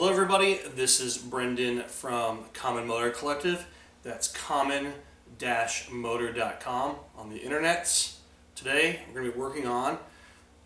Hello everybody, this is Brendan from Common Motor Collective. That's common-motor.com on the internets. Today we're going to be working on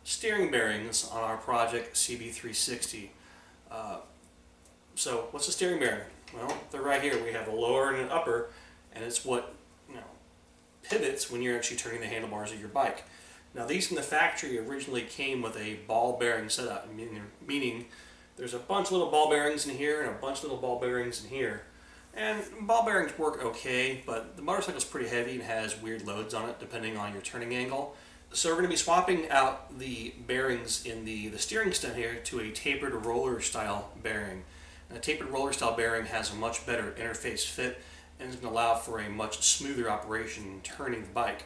steering bearings on our project CB360. So what's a steering bearing? Well, they're right here. We have a lower and an upper, and it's what pivots when you're actually turning the handlebars of your bike. Now these from the factory originally came with a ball bearing setup, meaning there's a bunch of little ball bearings in here and a bunch of little ball bearings in here. And ball bearings work okay, but the motorcycle's pretty heavy and has weird loads on it depending on your turning angle. So we're going to be swapping out the bearings in the steering stem here to a tapered roller style bearing. And a tapered roller style bearing has a much better interface fit and is going to allow for a much smoother operation in turning the bike.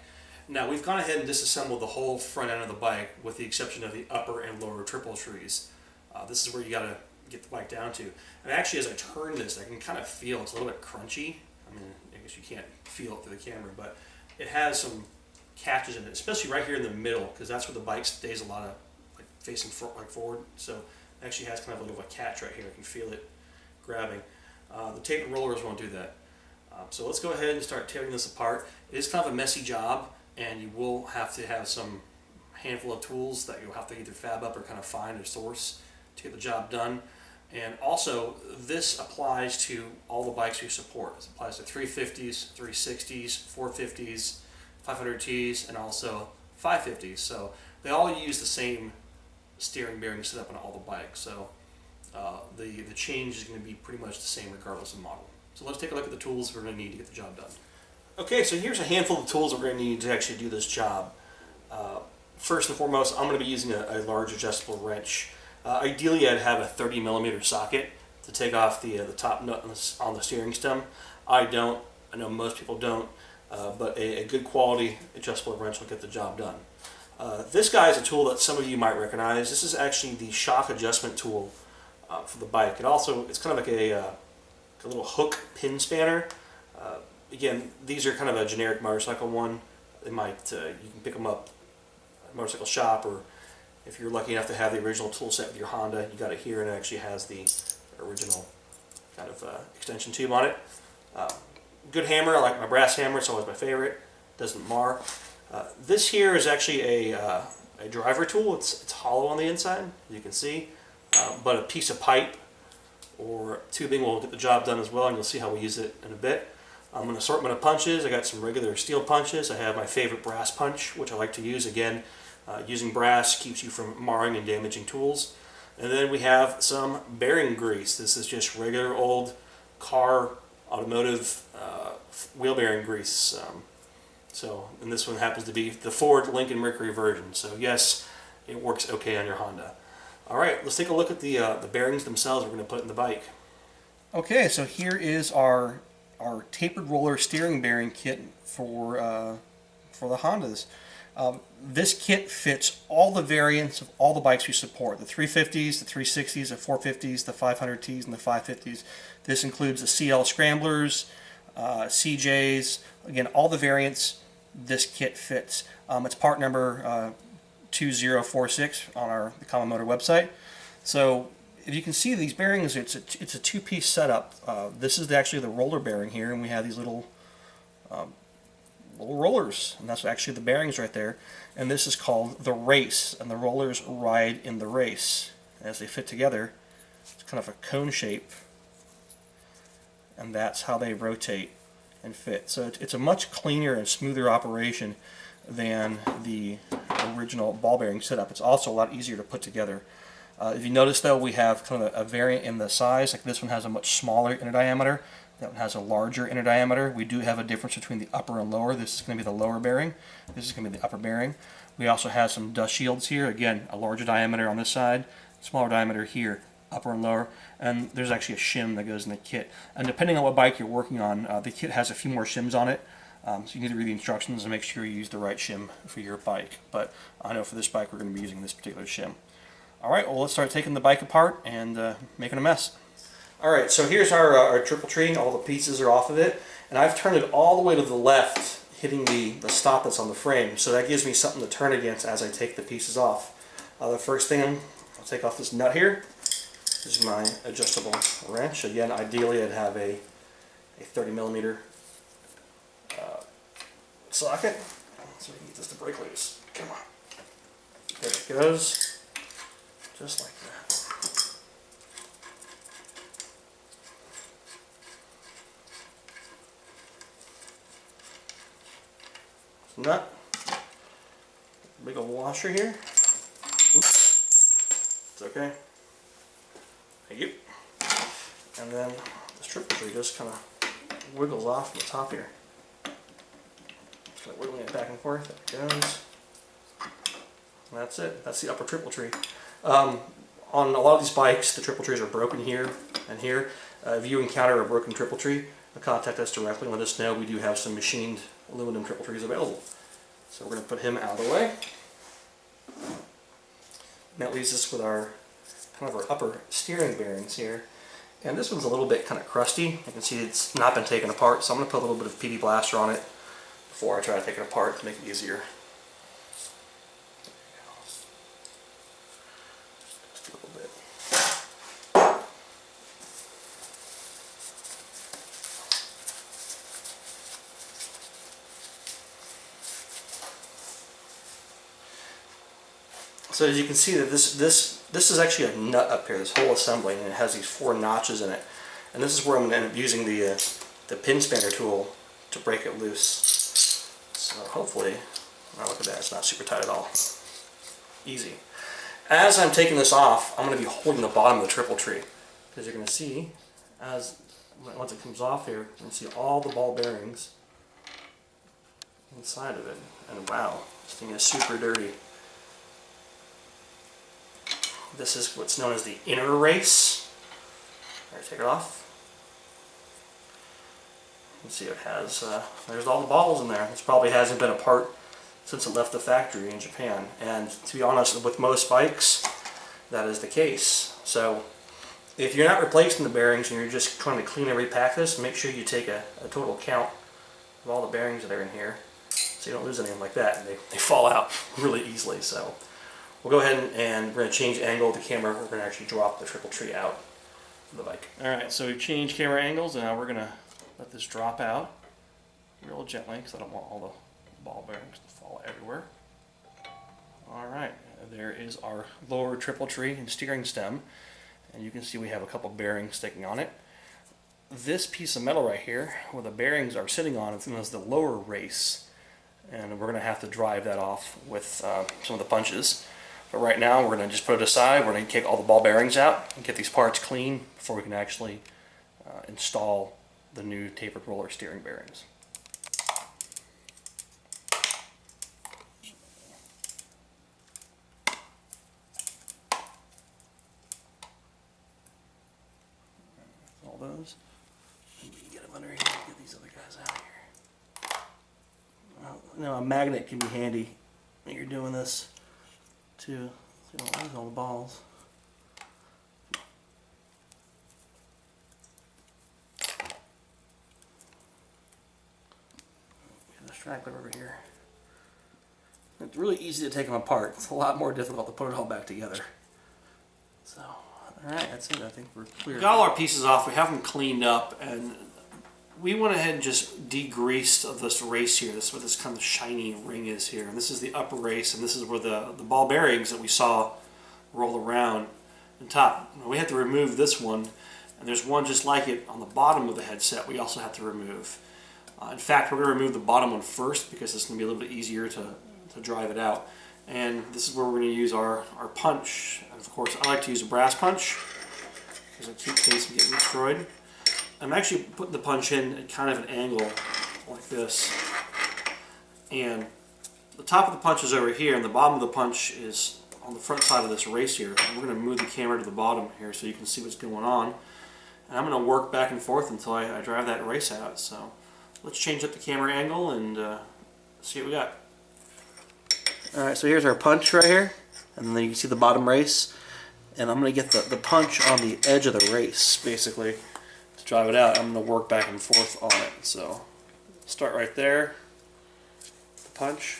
Now we've gone ahead and disassembled the whole front end of the bike with the exception of the upper and lower triple trees. This is where you got to get the bike down to. And actually as I turn this, I can kind of feel it's a little bit crunchy. I mean, I guess you can't feel it through the camera, but it has some catches in it, especially right here in the middle, because that's where the bike stays a lot of facing forward. So it actually has kind of a little bit of a catch right here. I can feel it grabbing. The tapered rollers won't do that. So let's go ahead and start tearing this apart. It is kind of a messy job, and you will have to have some handful of tools that you'll have to either fab up or kind of find or source to get the job done. And also, this applies to all the bikes we support. This applies to 350s, 360s, 450s, 500Ts, and also 550s. So they all use the same steering bearing setup on all the bikes. So the change is going to be pretty much the same regardless of model. So let's take a look at the tools we're going to need to get the job done. Okay, so here's a handful of tools that we're going to need to actually do this job. First and foremost, I'm going to be using a large adjustable wrench. Ideally, I'd have a 30mm socket to take off the top nut on the steering stem. I don't. I know most people don't, but a good quality adjustable wrench will get the job done. This guy is a tool that some of you might recognize. This is actually the shock adjustment tool for the bike. It's kind of like a little hook pin spanner. Again, these are kind of a generic motorcycle one. You can pick them up at a motorcycle shop, or if you're lucky enough to have the original tool set with your Honda, you got it here, and it actually has the original kind of extension tube on it. Good hammer. I like my brass hammer. It's always my favorite. Doesn't mar. This here is actually a driver tool. It's hollow on the inside, as you can see, but a piece of pipe or tubing will get the job done as well, and you'll see how we use it in a bit. An assortment of punches. I got some regular steel punches. I have my favorite brass punch, which I like to use. Again, using brass keeps you from marring and damaging tools. And then we have some bearing grease. This is just regular old car automotive wheel bearing grease. And this one happens to be the Ford Lincoln Mercury version. So yes, it works okay on your Honda. All right, let's take a look at the bearings themselves we're going to put in the bike. Okay, so here is our tapered roller steering bearing kit for the Hondas. This kit fits all the variants of all the bikes we support: the 350s, the 360s, the 450s, the 500Ts, and the 550s. This includes the CL Scramblers, CJs, again, all the variants this kit fits. It's part number 2046 on the Common Motor website. So if you can see these bearings, it's a two-piece setup. This is actually the roller bearing here, and we have these little rollers, and that's actually the bearings right there. And this is called the race, and the rollers ride in the race. As they fit together, it's kind of a cone shape, and that's how they rotate and fit. So it's a much cleaner and smoother operation than the original ball bearing setup. It's also a lot easier to put together. If you notice though, we have kind of a variant in the size. Like this one has a much smaller inner diameter. That one has a larger inner diameter. We do have a difference between the upper and lower. This is going to be the lower bearing. This is going to be the upper bearing. We also have some dust shields here. Again, a larger diameter on this side, smaller diameter here, upper and lower. And there's actually a shim that goes in the kit. And depending on what bike you're working on, the kit has a few more shims on it. So you need to read the instructions and make sure you use the right shim for your bike. But I know for this bike we're going to be using this particular shim. Alright, well let's start taking the bike apart and making a mess. Alright, so here's our triple tree. All the pieces are off of it. And I've turned it all the way to the left, hitting the stop that's on the frame. So that gives me something to turn against as I take the pieces off. The first thing, I'll take off this nut here. This is my adjustable wrench. Again, ideally I'd have a 30 millimeter socket, so we can get this to break loose. Come on. There it goes. Just like that. Nut. Big old washer here. Oops. It's okay. Thank you. And then this triple tree just kind of wiggles off from the top here. Just kind of wiggling it back and forth. There it goes. And that's it. That's the upper triple tree. On a lot of these bikes, the triple trees are broken here and here. If you encounter a broken triple tree, contact us directly. Let us know. We do have some machined aluminum triple trees available. So we're going to put him out of the way. And that leaves us with our kind of our upper steering bearings here. And this one's a little bit kind of crusty. You can see it's not been taken apart, so I'm going to put a little bit of PD Blaster on it before I try to take it apart to make it easier. Just a little bit. So as you can see that this is actually a nut up here, this whole assembly, and it has these 4 notches in it. And this is where I'm going to end up using the pin spanner tool to break it loose. So hopefully, oh, look at that, it's not super tight at all. Easy. As I'm taking this off, I'm going to be holding the bottom of the triple tree. Because you're going to see, once it comes off here, you can see all the ball bearings inside of it. And wow, this thing is super dirty. This is what's known as the inner race. Alright, take it off. You can see it has, there's all the balls in there. This probably hasn't been apart since it left the factory in Japan. And to be honest, with most bikes, that is the case. So if you're not replacing the bearings and you're just trying to clean and repack this, make sure you take a total count of all the bearings that are in here so you don't lose any of them like that. And they fall out really easily. So we'll go ahead and we're going to change angle of the camera. We're going to actually drop the triple tree out of the bike. Alright, so we've changed camera angles and now we're going to let this drop out real gently because I don't want all the ball bearings to fall everywhere. Alright, there is our lower triple tree and steering stem. And you can see we have a couple bearings sticking on it. This piece of metal right here, where the bearings are sitting on, is the lower race. And we're going to have to drive that off with some of the punches. But right now we're going to just put it aside. We're going to take all the ball bearings out and get these parts clean before we can actually install the new tapered roller steering bearings. All those. Get them under here. Get these other guys out of here. Well, now a magnet can be handy when you're doing this too. So you don't lose all the balls. Get a straggler over here. It's really easy to take them apart. It's a lot more difficult to put it all back together. So, alright, that's it. I think we're clear. Got all our pieces off. We have them cleaned up, and we went ahead and just degreased this race here. This is what this kind of shiny ring is here. And this is the upper race, and this is where the ball bearings that we saw roll around on top. We had to remove this one, and there's one just like it on the bottom of the headset we also have to remove. In fact, we're going to remove the bottom one first because it's going to be a little bit easier to drive it out. And this is where we're going to use our punch. And of course, I like to use a brass punch because it keeps things from getting destroyed. I'm actually putting the punch in at kind of an angle like this. And the top of the punch is over here, and the bottom of the punch is on the front side of this race here. And we're going to move the camera to the bottom here so you can see what's going on. And I'm going to work back and forth until I drive that race out. So let's change up the camera angle and see what we got. Alright, so here's our punch right here, and then you can see the bottom race, and I'm going to get the punch on the edge of the race, basically, to drive it out. I'm going to work back and forth on it, so start right there, the punch,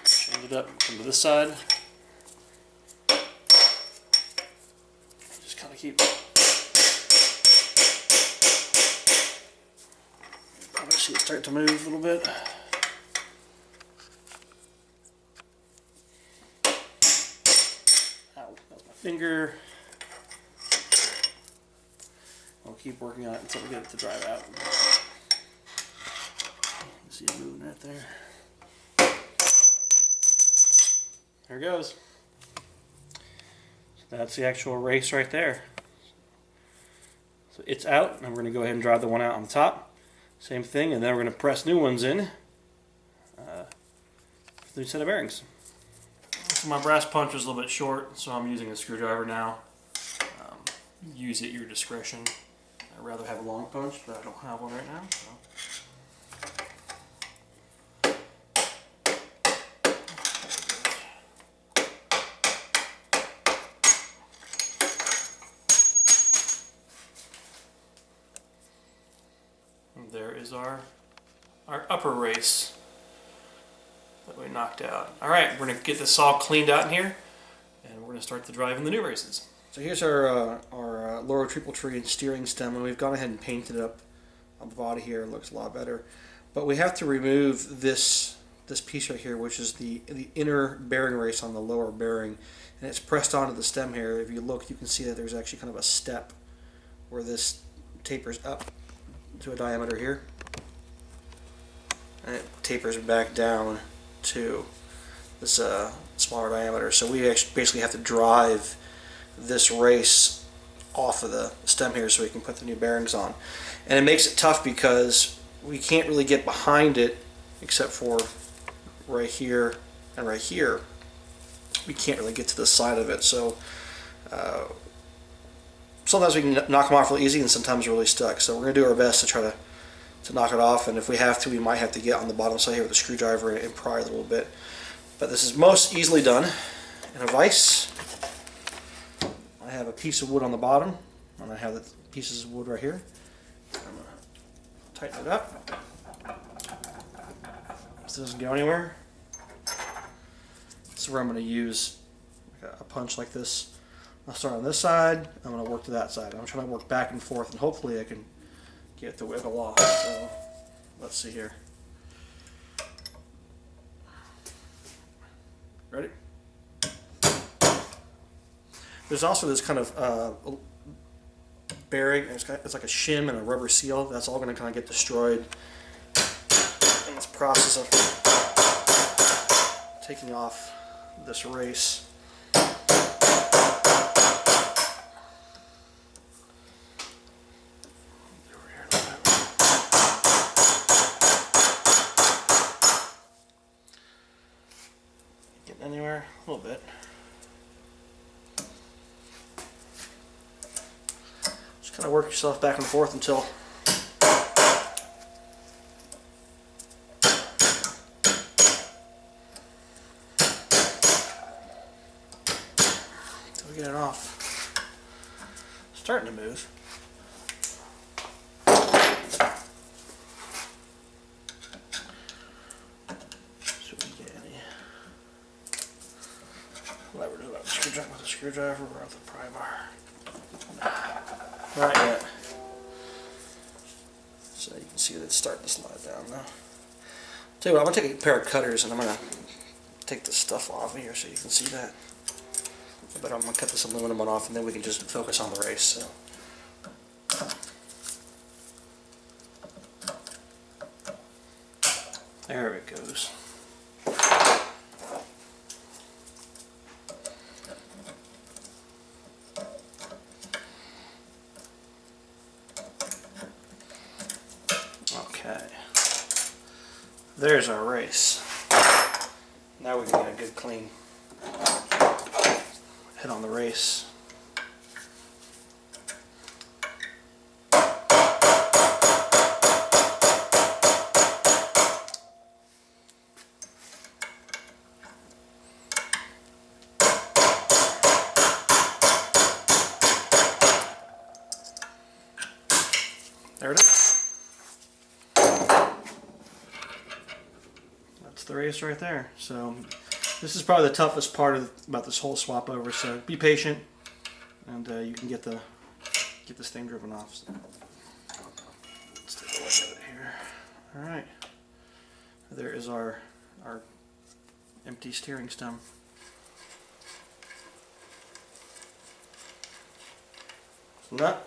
change it up, come to this side, keep. Probably see it start to move a little bit. Ow, that's my finger. I'll keep working on it until we get it to dry out. See it moving right there. There it goes. So that's the actual race right there. So it's out, and we're going to go ahead and drive the one out on the top. Same thing, and then we're going to press new ones in for the new set of bearings. So my brass punch is a little bit short, so I'm using a screwdriver now. Use at your discretion. I'd rather have a long punch, but I don't have one right now. So. There is our upper race that we knocked out. Alright, we're going to get this all cleaned out in here, and we're going to start the drive in the new races. So here's our lower triple tree and steering stem, and we've gone ahead and painted it up on the body here. It looks a lot better. But we have to remove this piece right here, which is the inner bearing race on the lower bearing, and it's pressed onto the stem here. If you look, you can see that there's actually kind of a step where this tapers up to a diameter here, and it tapers back down to this smaller diameter. So we actually basically have to drive this race off of the stem here so we can put the new bearings on. And it makes it tough because we can't really get behind it except for right here and right here. We can't really get to the side of it, so sometimes we can knock them off really easy, and sometimes we're really stuck. So we're going to do our best to try to knock it off, and if we have to, we might have to get on the bottom side here with a screwdriver and pry a little bit. But this is most easily done in a vise. I have a piece of wood on the bottom, and I have the pieces of wood right here. I'm going to tighten it up. This doesn't go anywhere. This is where I'm going to use a punch like this. I'll start on this side, I'm going to work to that side. I'm trying to work back and forth, and hopefully I can get it to wiggle off. So let's see here. Ready? There's also this kind of bearing. It's like a shim and a rubber seal. That's all going to kind of get destroyed in this process of taking off this race. Getting anywhere? A little bit. Just kind of work yourself back and forth until we get it off. Starting to move. With a screwdriver or with a pry bar. Not yet. So you can see that it's starting to slide down now. Tell you what, I'm going to take a pair of cutters and I'm going to take this stuff off of here so you can see that. But I'm going to cut this aluminum one off and then we can just focus on the race. So. There it goes. Okay, there's our race. Now we can get a good clean hit on the race. There it is. That's the race right there. So this is probably the toughest part about this whole swap over, so be patient. and you can get the stain driven off. So let's take a look at it here. All right, there is our empty steering stem. Nut